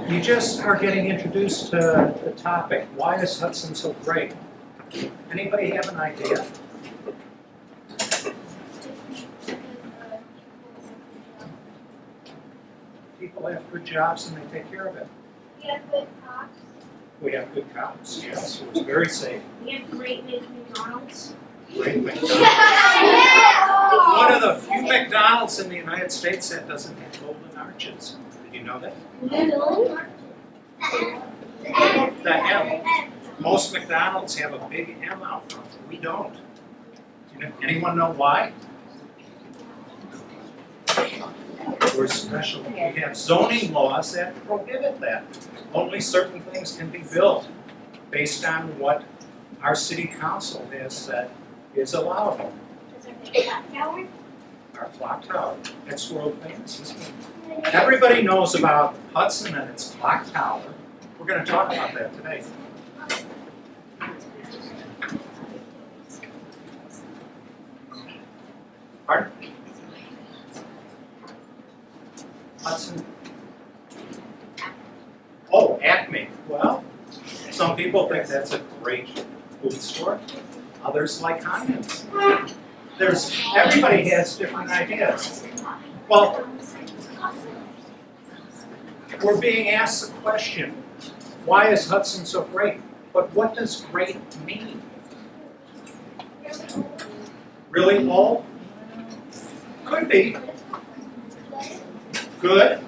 You just are getting introduced to the topic. Why is Hudson so great? Anybody have an idea? People have good jobs and they take care of it. We have good cops. We have good cops, yes. It's very safe. We have great McDonald's. Great McDonald's. One of the few McDonald's in the United States that doesn't have golden arches. Did you know that? The M. Most McDonald's have a big M out front. We don't. Anyone know why? We're special. We have zoning laws that prohibit that. Only certain things can be built based on what our city council has said is allowable. Our clock tower. That's world famous, isn't it? Everybody knows about Hudson and its clock tower. We're going to talk about that today. Pardon? Hudson? Oh, Acme. Well, some people think that's a great food store. Others like Heinz. Everybody has different ideas. Well, we're being asked the question, why is Hudson so great? But what does great mean? Really old? Could be. Good.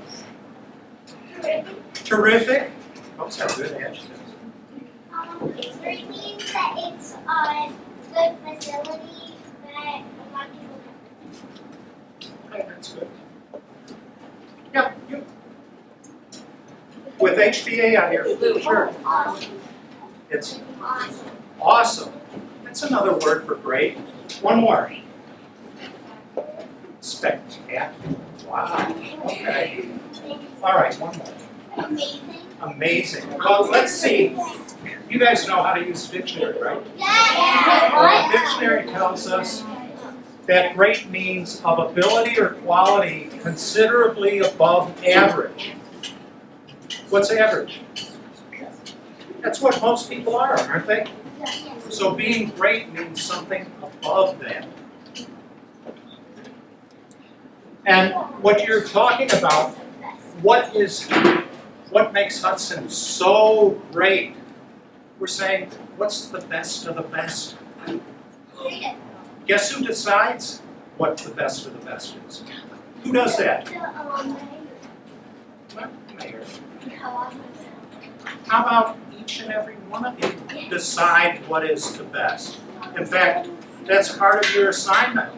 Terrific. Those are good adjectives. Great means that it's a good facility that a lot of people have. Okay, that's good. Yeah, you. With HBA out here. Sure. Awesome. It's Awesome. awesome. That's another word for great. One more. Spectacular. Wow. Okay. All right, one more. Amazing. Amazing. Well, let's see. You guys know how to use a dictionary, right? Yeah. Well, the dictionary tells us that great means of ability or quality considerably above average. What's average? That's what most people are, aren't they? So being great means something above that. And what you're talking about, what makes Hudson so great? We're saying, what's the best of the best? Guess who decides what the best of the best is? Who does that? Mayor. How about each and every one of you decide what is the best? In fact, that's part of your assignment.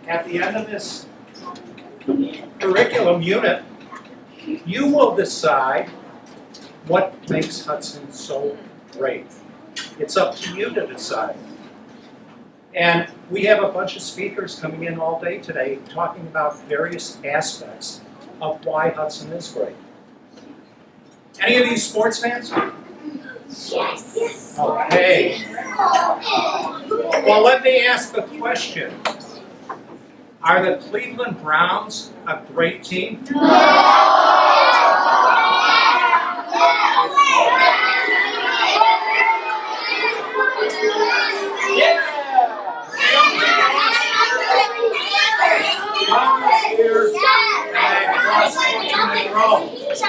At the end of this curriculum unit, you will decide what makes Hudson so great. It's up to you to decide. And we have a bunch of speakers coming in all day today talking about various aspects of why Hudson is great. Any of you sports fans? Yes. Okay. Well, let me ask a question. Are the Cleveland Browns a great team?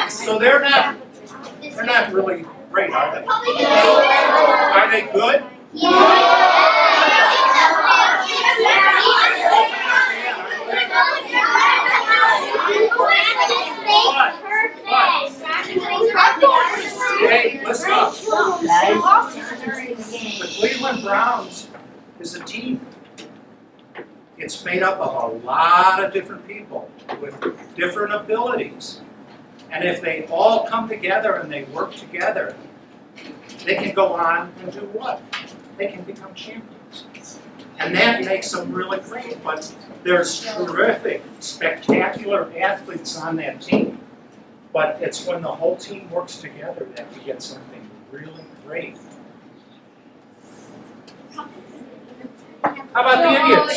So they're not really great, are they? Are they good? Hey, listen up. The Cleveland Browns is a team. It's made up of a lot of different people with different abilities. And if they all come together and they work together, they can go on and do what? They can become champions. And that makes them really great. But there's terrific, spectacular athletes on that team. But it's when the whole team works together that we get something really great. How about the Indians?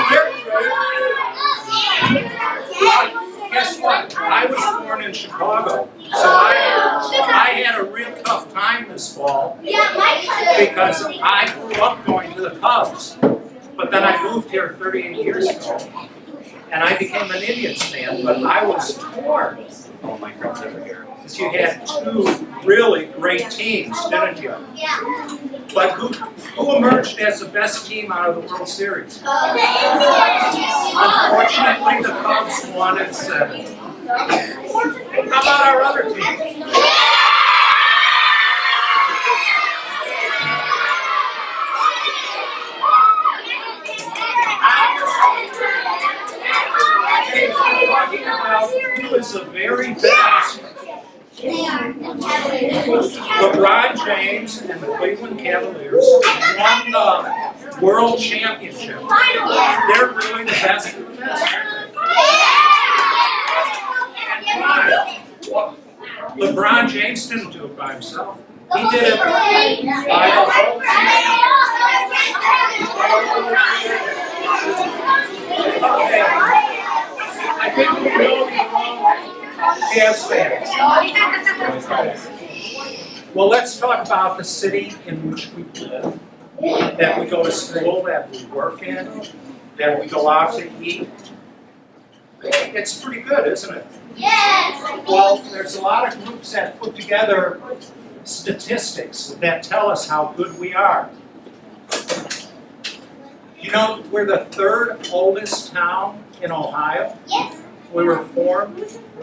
They're Chicago. So I had a real tough time this fall because I grew up going to the Cubs. But then I moved here 38 years ago, and I became an Indians fan, but I was torn. All my friends over here. Because you had two really great teams, didn't you? Yeah. But who emerged as the best team out of the World Series? Unfortunately, the Cubs won in 7. How about our other team? Talking about who is the very best. LeBron James and the Cleveland Cavaliers won the World Championship. They're really the best of the best. And why? LeBron James didn't do it by himself. He did it by the whole team. I think we know Jazz fans. Well, let's talk about the city in which we live, that we go to school, that we work in, that we go out to eat. It's pretty good, isn't it? Yes. Well, there's a lot of groups that put together statistics that tell us how good we are. You know, we're the 3rd oldest town in Ohio. Yes. We were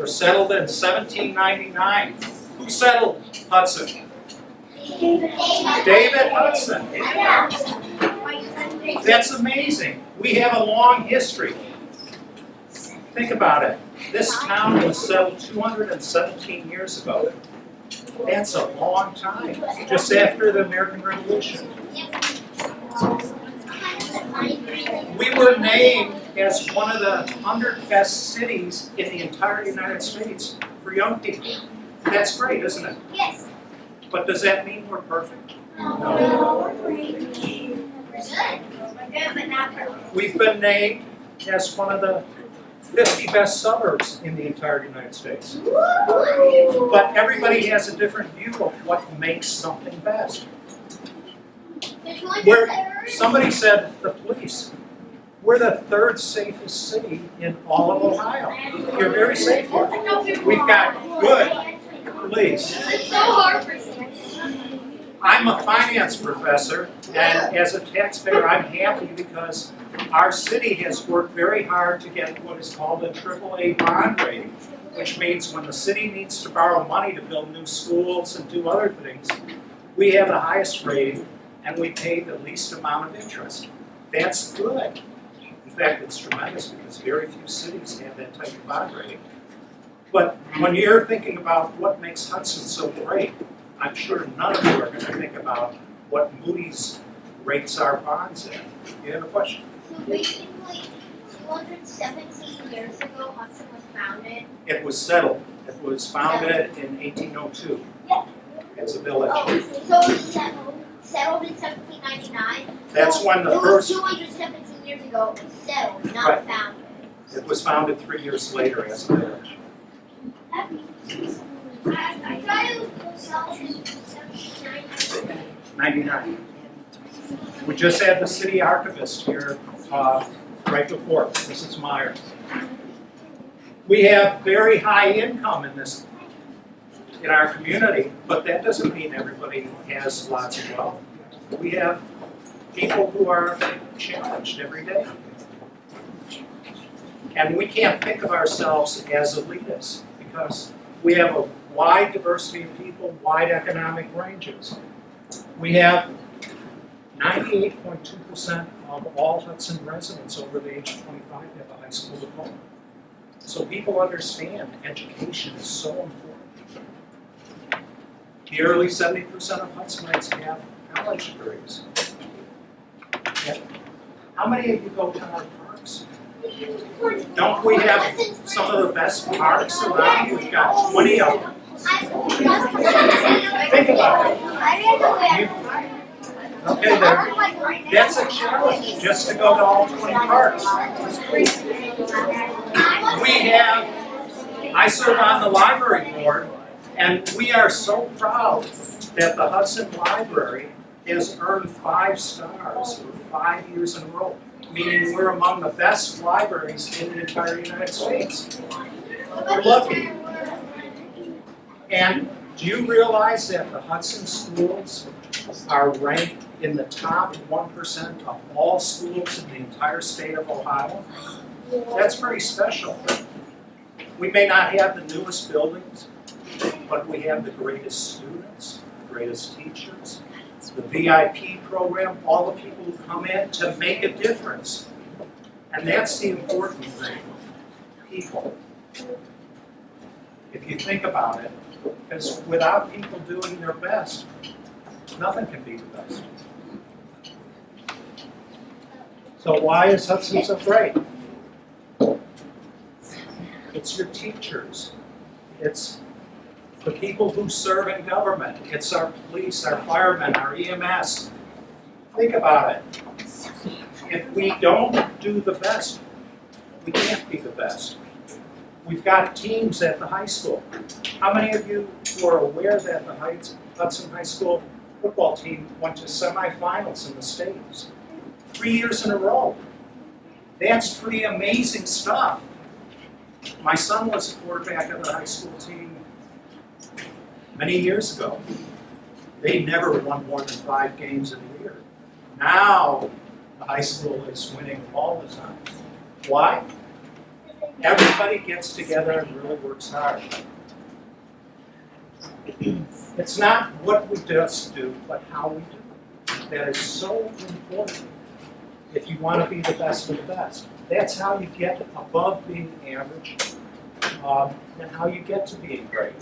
settled in 1799. Who settled Hudson? David Hudson. That's amazing. We have a long history. Think about it. This town was settled 217 years ago. That's a long time. Just after the American Revolution. We were named as one of the 100 best cities in the entire United States for young people. That's great, isn't it? Yes. But does that mean we're perfect? No. We're good. But not perfect. We've been named as one of the 50 best suburbs in the entire United States. But everybody has a different view of what makes something best. Somebody said the police. We're the 3rd safest city in all of Ohio. You're very safe here. We've got good police. It's so hard for I'm a finance professor, and as a taxpayer, I'm happy because our city has worked very hard to get what is called a AAA bond rating, which means when the city needs to borrow money to build new schools and do other things, we have the highest rating, and we pay the least amount of interest. That's good. In fact, it's tremendous because very few cities have that type of bond rating. But when you're thinking about what makes Hudson so great, I'm sure none of you are going to think about what Moody's rates our bonds at. You have a question? So basically, 217 years ago, Hudson was founded. It was settled. It was founded in 1802 as a village. Oh, so it was settled in 1799? That's when the first... It was 217 years ago. It was settled, not Right. founded. It was founded 3 years later as a village. I thought it was settled in 1799. 99. We just had the city archivist here right before, Mrs. Meyer. We have very high income in our community, but that doesn't mean everybody has lots of wealth. We have people who are challenged every day. And we can't think of ourselves as elitists because we have a wide diversity of people, wide economic ranges. We have 98.2% of all Hudson residents over the age of 25 have a high school diploma. So people understand education is so important. The early 70% of Hudsonites have college degrees. Yeah. How many of you go to our parks? Don't we have some of the best parks around? We've got 20 of them. Think about it. Okay, that's a challenge, just to go to all 20 parks. We have I serve on the library board, and we are so proud that the Hudson Library has earned 5 stars for 5 years in a row, meaning we're among the best libraries in the entire United States. We're lucky. And do you realize that the Hudson schools are ranked in the top 1% of all schools in the entire state of Ohio? That's pretty special. We may not have the newest buildings, but we have the greatest students, the greatest teachers, the VIP program, all the people who come in to make a difference. And that's the important thing, people. If you think about it, because without people doing their best, nothing can be the best. So why is Hudson so great? It's your teachers. It's the people who serve in government. It's our police, our firemen, our EMS. Think about it. If we don't do the best, we can't be the best. We've got teams at the high school. How many of you who are aware that the Hudson High School football team went to semifinals in the States 3 years in a row? That's pretty amazing stuff. My son was a quarterback of the high school team many years ago. They never won more than 5 games in a year. Now, the high school is winning all the time. Why? Everybody gets together and really works hard. It's not what we just do, but how we do it. That is so important if you want to be the best of the best. That's how you get above being average and how you get to being great.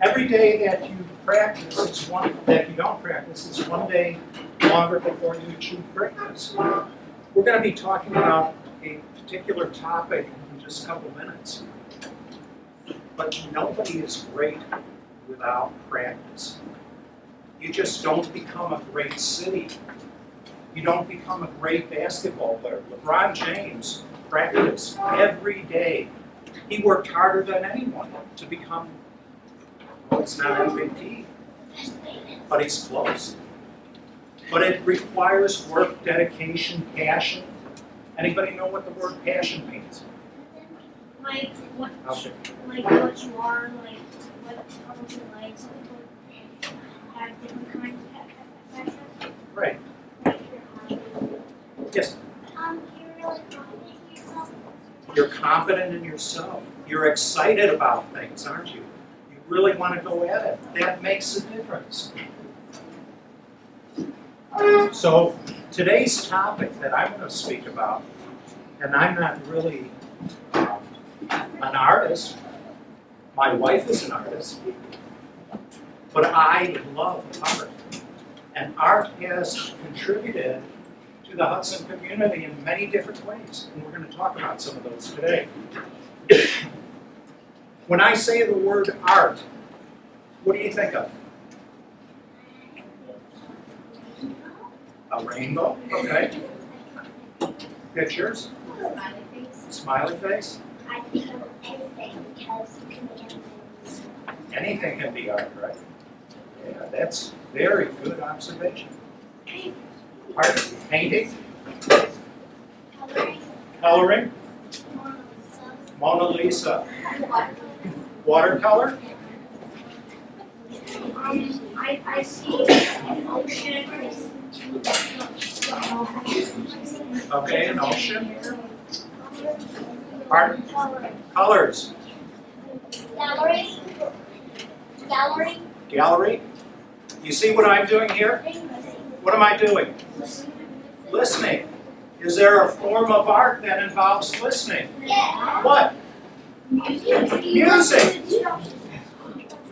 Every day that you practice is that you don't practice is one day longer before you achieve greatness. We're going to be talking about a particular topic in just a couple minutes. But nobody is great without practice. You just don't become a great city. You don't become a great basketball player. LeBron James practiced every day. He worked harder than anyone to become, well, it's not MVP, but he's close. But it requires work, dedication, passion. Anybody know what the word passion means? Like what you are, like what you like, some people have different kinds of passion. Right. Yes? You're really confident in yourself. You're confident in yourself. You're excited about things, aren't you? You really want to go at it. That makes a difference. So today's topic that I'm going to speak about, and I'm not really an artist. My wife is an artist. But I love art. And art has contributed to the Hudson community in many different ways. And we're going to talk about some of those today. When I say the word art, what do you think of? A rainbow? Okay. Pictures? Smiley face? I think of anything because you can make anything. Anything can be art, right? Yeah, that's very good observation. Art, painting, Coloring. coloring, Mona Lisa, watercolor, I see an ocean. okay, an ocean, art, colors, Gallery. Gallery. gallery. You see what I'm doing here? What am I doing? Listening. Is there a form of art that involves listening? Yeah. What? Music.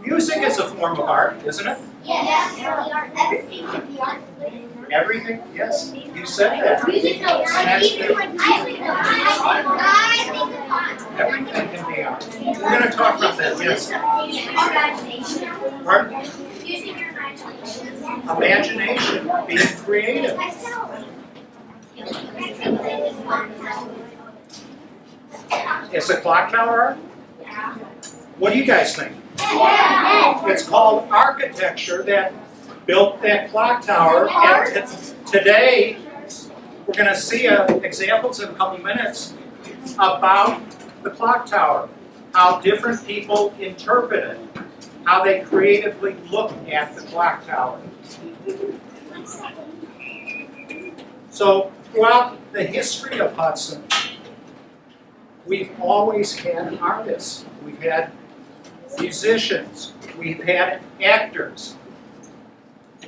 Music is a form of art, isn't it? Yes. Everything can be art. Everything? Yes, you said that. Music, no. Everything can be art. We're going to talk about that, yes. Imagination. Pardon? Using your imagination. Imagination, being creative. Is the clock tower art? Yeah. What do you guys think? Yes. It's called architecture that built that clock tower. And today, we're going to see examples in a couple minutes about the clock tower, how different people interpret it, how they creatively look at the clock tower. So throughout the history of Hudson, we've always had artists. We've had musicians. We've had actors.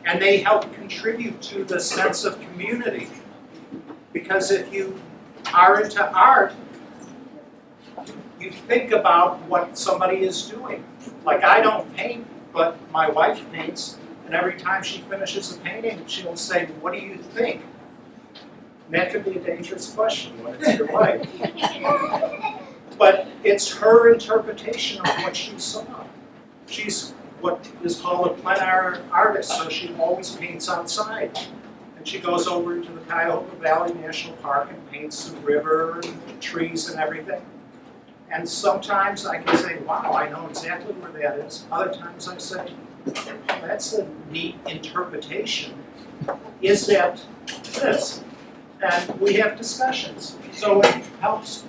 And they help contribute to the sense of community. Because if you are into art, you think about what somebody is doing. Like, I don't paint, but my wife paints, and every time she finishes a painting, she'll say, "What do you think?" And that could be a dangerous question when it's your wife. But it's her interpretation of what she saw. She's what is called a plein air artist, so she always paints outside. And she goes over to the Cuyahoga Valley National Park and paints the river and trees and everything. And sometimes I can say, wow, I know exactly where that is. Other times I say, that's a neat interpretation. Is that this? And we have discussions. So it helps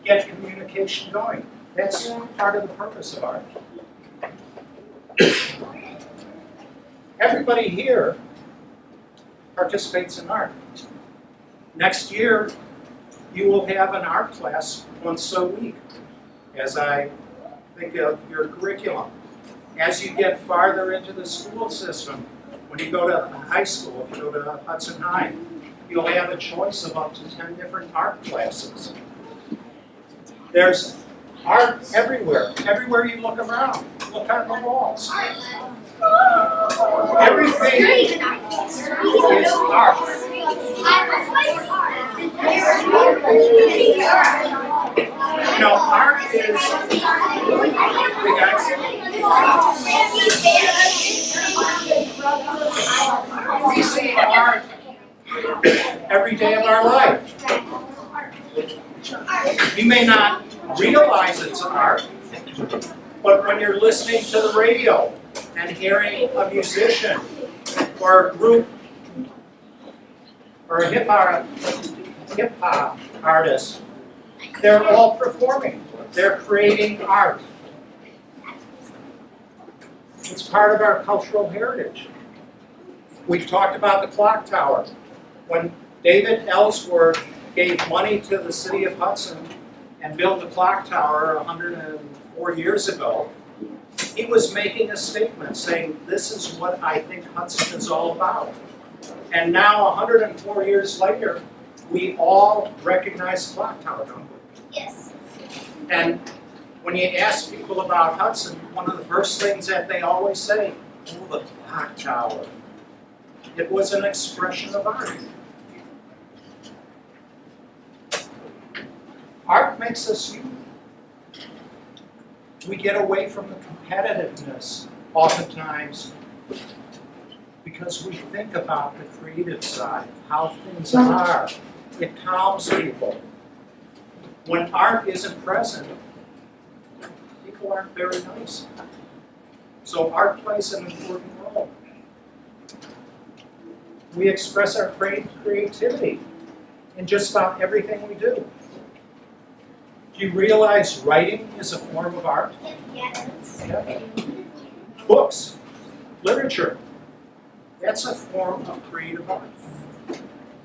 get communication going. That's part of the purpose of art. Everybody here participates in art. Next year, you will have an art class once a week, as I think of your curriculum. As you get farther into the school system, when you go to high school, if you go to Hudson High, you'll have a choice of up to 10 different art classes. There's art everywhere. Everywhere you look around. Look on the walls. Everything is art. You know, art is... Hey guys. We see art every day of our life. You may not realize it's art, but when you're listening to the radio and hearing a musician or a group or a hip hop artist, they're all performing. They're creating art. It's part of our cultural heritage. We've talked about the clock tower. When David Ellsworth gave money to the city of Hudson and built the clock tower 104 years ago, he was making a statement saying, this is what I think Hudson is all about. And now, 104 years later, we all recognize the clock tower, don't we? Yes. And when you ask people about Hudson, one of the first things that they always say, oh, the clock tower. It was an expression of art. Art makes us human. We get away from the competitiveness oftentimes because we think about the creative side, how things are. It calms people. When art isn't present, people aren't very nice. So art plays an important role. We express our creativity in just about everything we do. Do you realize writing is a form of art? Yes. Yeah. Books, literature, that's a form of creative art.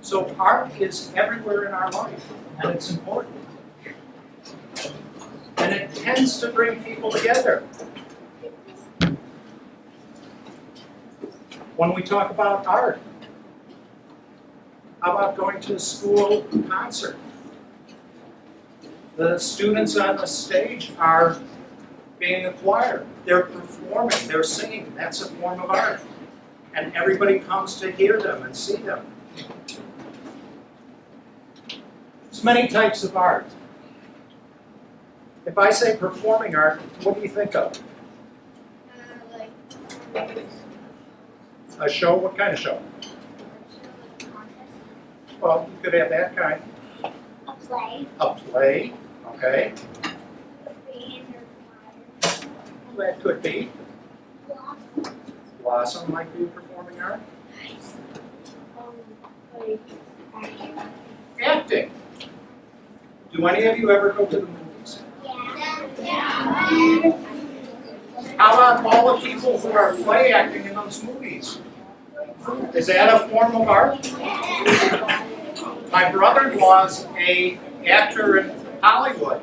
So art is everywhere in our life, and it's important. And it tends to bring people together. When we talk about art, how about going to a school concert? The students on the stage are being a choir. They're performing, they're singing. That's a form of art. And everybody comes to hear them and see them. There's many types of art. If I say performing art, what do you think of? A show? What kind of show? Well, you could have that kind. A play. A play, Okay, that could be. Blossom might be performing art. Acting. Do any of you ever go to the movies? How about all the people who are play acting in those movies? Is that a form of art? My brother-in-law's an actor in Hollywood.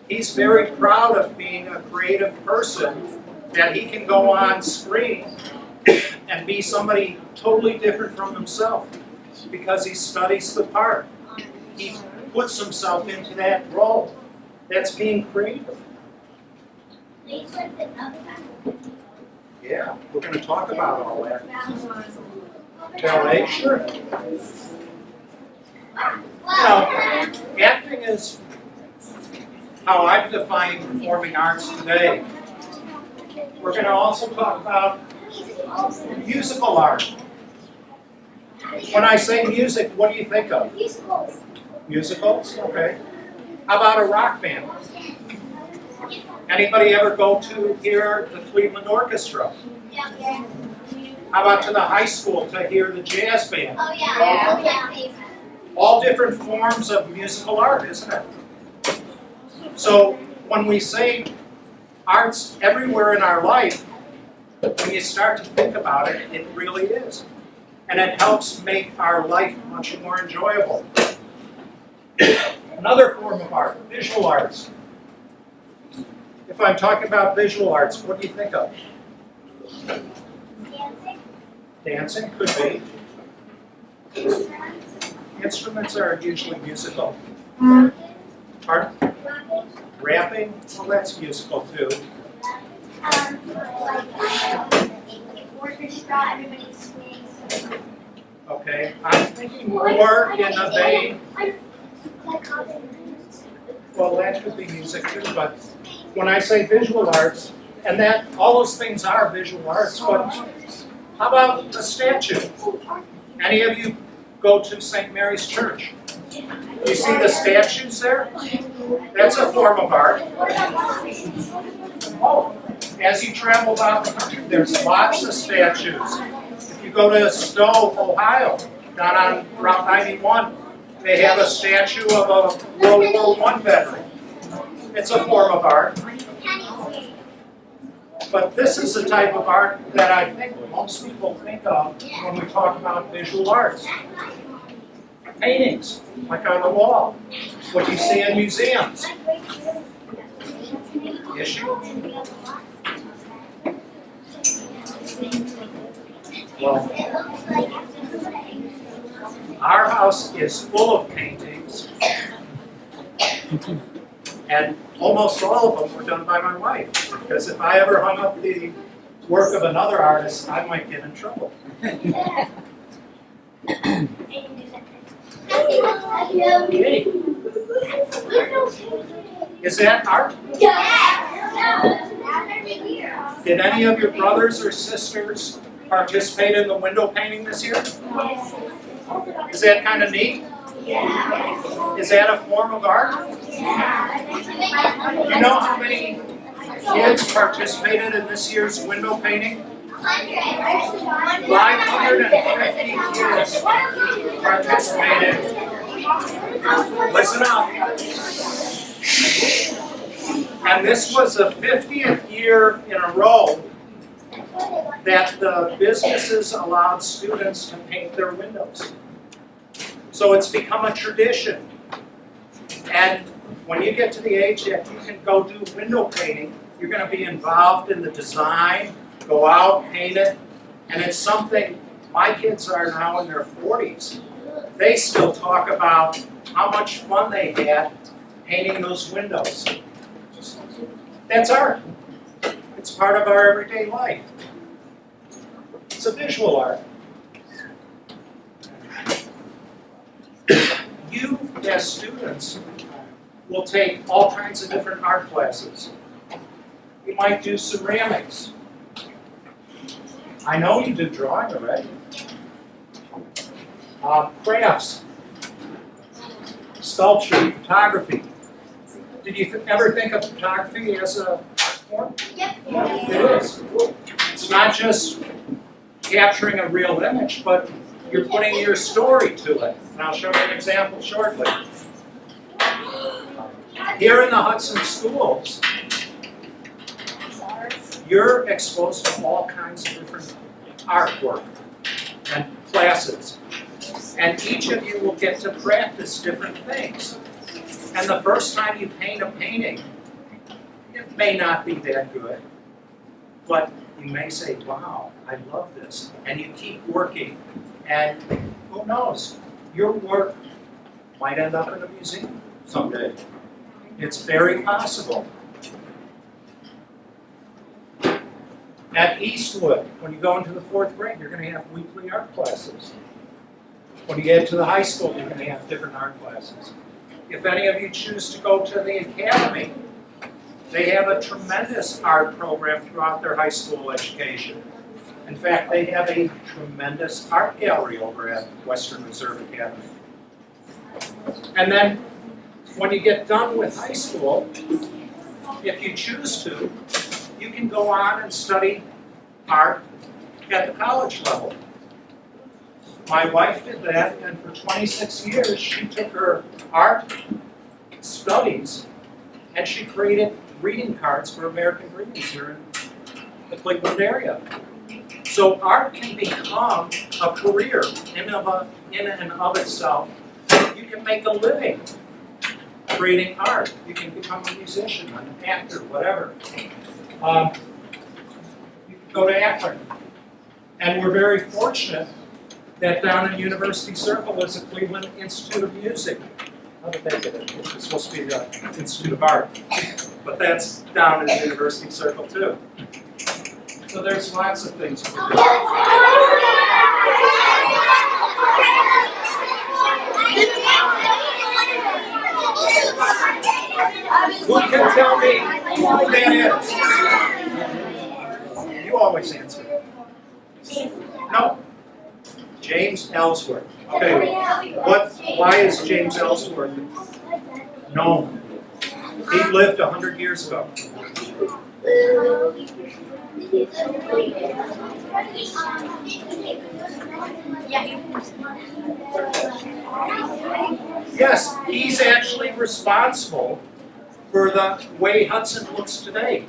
He's very proud of being a creative person, that he can go on screen and be somebody totally different from himself because he studies the part. He puts himself into that role. That's being creative. Yeah, we're going to talk about all that. Ballet, sure. Now, acting is how I've defined performing arts today. We're going to also talk about musical art. When I say music, what do you think of? Musicals. Musicals? Okay. How about a rock band? Anybody ever go to hear the Cleveland Orchestra? Yeah. How about to the high school to hear the jazz band? Oh yeah. All different forms of musical art, isn't it? So when we say art's everywhere in our life, when you start to think about it, it really is. And it helps make our life much more enjoyable. Another form of art, visual arts. If I'm talking about visual arts, what do you think of? Dancing. Dancing could be. Instruments are usually musical. Pardon? Rapping, well, that's musical too. Orchestra, everybody sings. Okay, I'm thinking more in the vein, well, that could be music too, but when I say visual arts, and that all those things are visual arts, but how about a statue? Any of you go to St. Mary's Church? You see the statues there? That's a form of art. Oh, as you travel about the country, there's lots of statues. If you go to Stowe, Ohio, down on Route 91, they have a statue of a World War I veteran. It's a form of art. But this is the type of art that I think most people think of when we talk about visual arts. Paintings, like on the wall, what you see in museums. Issue? Well, our house is full of paintings, and almost all of them were done by my wife, because if I ever hung up the work of another artist, I might get in trouble. Hey. Is that art? Did any of your brothers or sisters participate in the window painting this year? Is that kind of neat? Is that a form of art? You know how many kids participated in this year's window painting? 550 kids participated. Listen up. And this was the 50th year in a row that the businesses allowed students to paint their windows. So it's become a tradition. And when you get to the age that you can go do window painting, you're going to be involved in the design, go out, paint it, and it's something, my kids are now in their 40s. They still talk about how much fun they had painting those windows. That's art. It's part of our everyday life. It's a visual art. You, as students, will take all kinds of different art classes. You might do ceramics. I know you do drawing already. Crafts, sculpture, photography. Did you ever think of photography as a art form? Yep. It is. It's not just capturing a real image, but you're putting your story to it. And I'll show you an example shortly. Here in the Hudson schools, you're exposed to all kinds of different artwork and classes. And each of you will get to practice different things. And the first time you paint a painting, it may not be that good, but you may say, wow, I love this. And you keep working. And who knows, your work might end up in a museum someday. It's very possible. At Eastwood, when you go into the 4th grade, you're going to have weekly art classes. When you get to the high school, you're going to have different art classes. If any of you choose to go to the academy, they have a tremendous art program throughout their high school education. In fact, they have a tremendous art gallery over at Western Reserve Academy. And then, when you get done with high school, if you choose to, you can go on and study art at the college level. My wife did that, and for 26 years, she took her art studies and she created greeting cards for American Greetings here in the Cleveland area. So art can become a career in and of itself. You can make a living creating art. You can become a musician, an actor, whatever. You can go to Akron. And we're very fortunate that down in University Circle is the Cleveland Institute of Music. How did that get it? It's supposed to be the Institute of Art. But that's down in the University Circle too. So there's lots of things you can do. Who can tell me who that is? You always answer. No. James Ellsworth. Okay. Why is James Ellsworth known? He lived 100 years ago. Yes, he's actually responsible for the way Hudson looks today.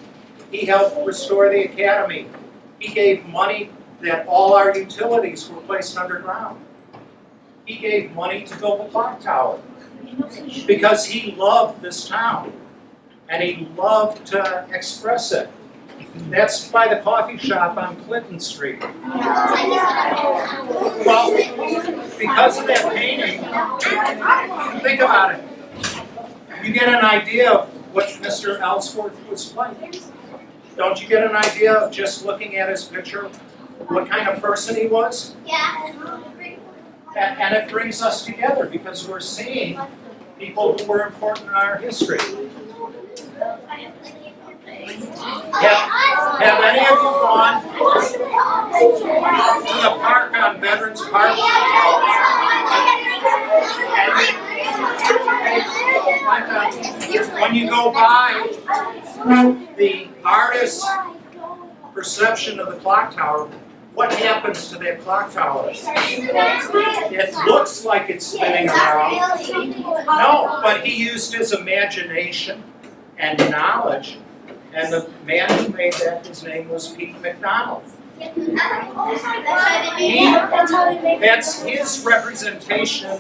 He helped restore the academy. He gave money that all our utilities were placed underground. He gave money to build the clock tower because he loved this town and he loved to express it. That's by the coffee shop on Clinton Street. Well, because of that painting, think about it. You get an idea of what Mr. Ellsworth was like. Don't you get an idea of just looking at his picture, what kind of person he was? Yeah. And it brings us together because we're seeing people who were important in our history. Have any of you gone to the park on Veterans Park? When you go by the artist's perception of the clock tower, what happens to that clock tower? It looks like it's spinning around. No, but he used his imagination and knowledge. And the man who made that, his name was McDowell. That's his representation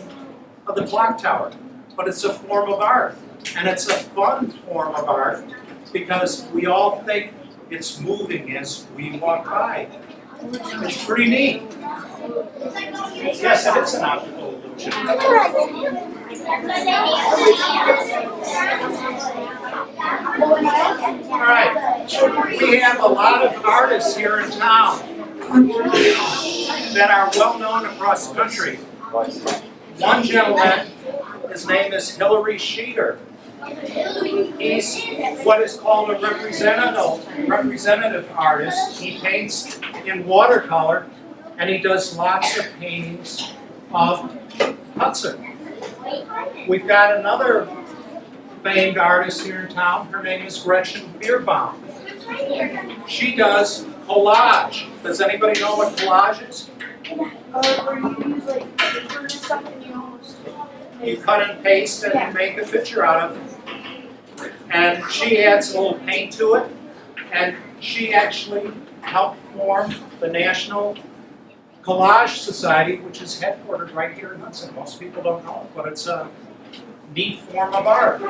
of the clock tower. But it's a form of art. And it's a fun form of art because we all think it's moving as we walk by. It's pretty neat. Yes, it is an optical illusion. Alright, we have a lot of artists here in town that are well known across the country. One gentleman, his name is Hilary Sheeter. He's what is called a representative artist. He paints in watercolor and he does lots of paintings of Hudson. We've got another famed artist here in town. Her name is Gretchen Beerbaum. She does collage. Does anybody know what collage is? Where you use like paper and stuff and you almost You cut and paste and you make a picture out of it. And she adds a little paint to it. And she actually helped form the National Collage Society, which is headquartered right here in Hudson. Most people don't know it, but it's a neat form of art.